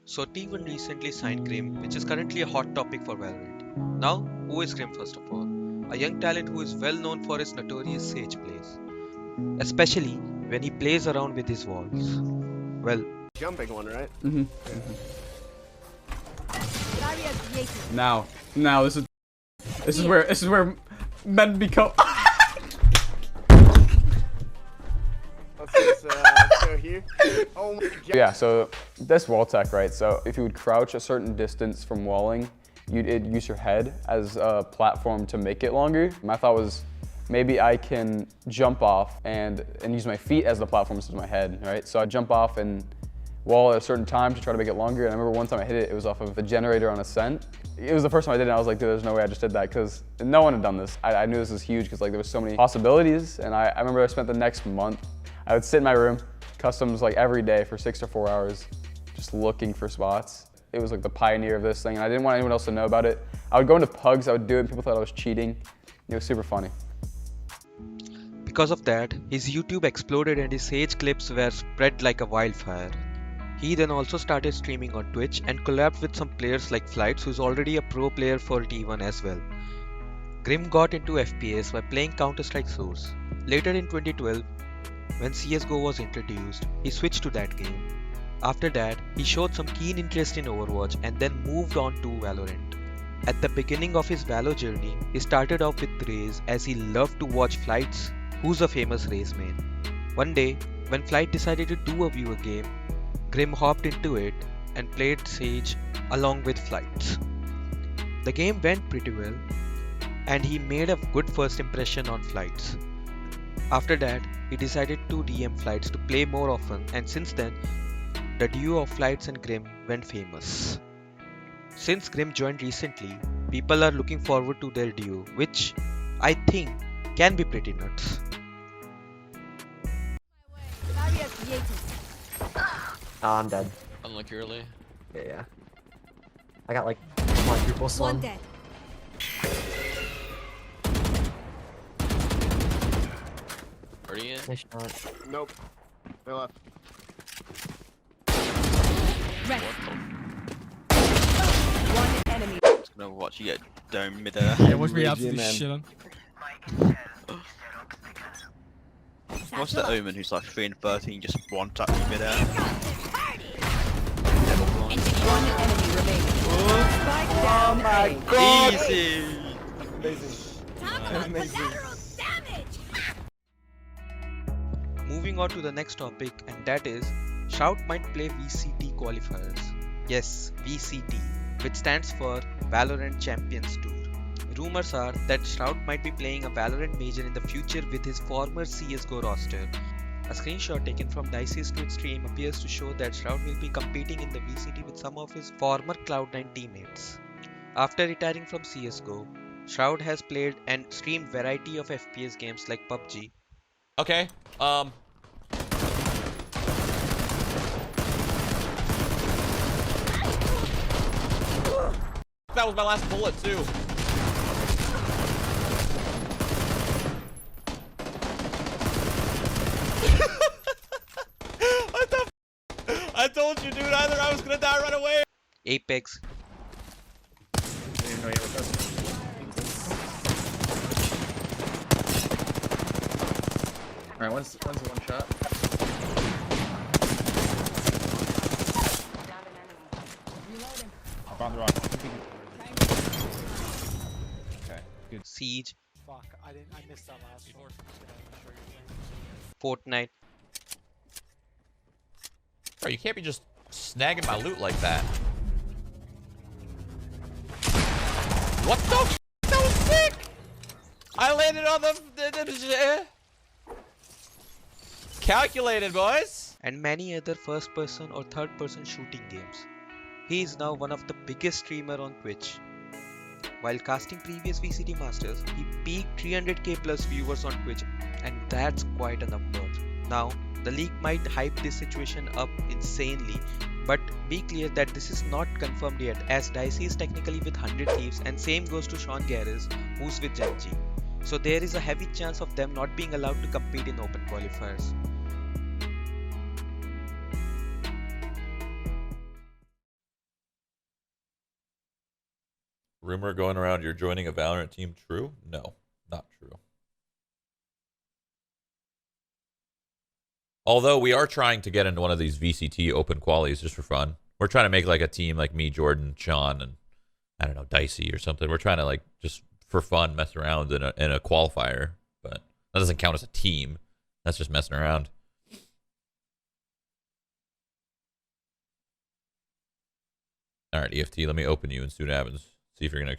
So T1 recently signed Grim, which is currently a hot topic for Valorant. Now, who is Grim first of all? A young talent who is well known for his notorious Sage plays, especially when he plays around with his walls. Well, Jumping one, right? Now this is where men become. So here. Oh my God. Yeah, so this wall tech, right? So if you would crouch a certain distance from walling, you'd use your head as a platform to make it longer. My thought was maybe I can jump off and use my feet as the platform instead of my head, right? So I jump off and wall at a certain time to try to make it longer. And I remember one time I hit it, it was off of a generator on Ascent. It was the first time I did it, and I was like, dude, there's no way I just did that, because no one had done this. I knew this was huge, because like there was so many possibilities, and I remember I spent the next month, I would sit in my room, customs like every day for 6 or 4 hours, just looking for spots. It was like the pioneer of this thing, and I didn't want anyone else to know about it. I would go into pugs, I would do it, and people thought I was cheating. It was super funny. because of that, his YouTube exploded and his Sage clips were spread like a wildfire. He then also started streaming on Twitch and collabed with some players like Flights, who's already a pro player for T1 as well. Grim got into FPS by playing Counter-Strike Source. Later in 2012, when CSGO was introduced, he switched to that game. After that, he showed some keen interest in Overwatch and then moved on to Valorant. At the beginning of his Valo journey, he started off with Raze as he loved to watch Flights, who's a famous Raze main. One day, when Flight decided to do a viewer game, Grim hopped into it and played Sage along with Flights. The game went pretty well, and he made a good first impression on Flights. After that, he decided to DM Flights to play more often, and since then, the duo of Flights and Grim went famous. Since Grim joined recently, people are looking forward to their duo, which I think can be pretty nuts. Oh, I'm dead. Unlucky early. Yeah. I got like quadruple slum. One dead. Already in? Nice shot. Nope. They left. Ready. What One enemy. Just gonna watch you get down mid-air. Yeah, watch me absolutely shit on. What's the Omen who's like 3 and 13 just one tap you mid-air? One enemy remaining. Spike down A. God. Easy! Amazing. Moving on to the next topic, and that is Shroud might play VCT qualifiers. Yes, VCT, which stands for Valorant Champions Tour. Rumors are that Shroud might be playing a Valorant major in the future with his former CSGO roster. A screenshot taken from Dicey's Twitch stream appears to show that Shroud will be competing in the VCT with some of his former Cloud9 teammates. After retiring from CSGO, Shroud has played and streamed variety of FPS games like PUBG. Okay, that was my last bullet too. What the I told you, dude, either I was gonna die right away. Apex, Alright, one's a one shot. Found the rock. Okay, good. Siege, Fuck, I missed that last one. Fortnite, Bro, you can't be just snagging my loot like that. What the f? That was sick! I landed on the calculated, boys! and many other first-person or third-person shooting games. He is now one of the biggest streamer on Twitch. While casting previous VCT Masters, he peaked 300k plus viewers on Twitch, and that's quite a number. Now, the league might hype this situation up insanely, but be clear that this is not confirmed yet, as Dicey is technically with 100 Thieves, and same goes to Sean Garris, who's with Genji. So there is a heavy chance of them not being allowed to compete in open qualifiers. Rumor going around you're joining a Valorant team. True? No, not true. Although we are trying to get into one of these VCT open qualies just for fun. We're trying to make like a team like me, Jordan, Sean, and I don't know, Dicey or something. We're trying to like just for fun mess around in a qualifier, but that doesn't count as a team. That's just messing around. All right, EFT, let me open you and see what happens. See if you're gonna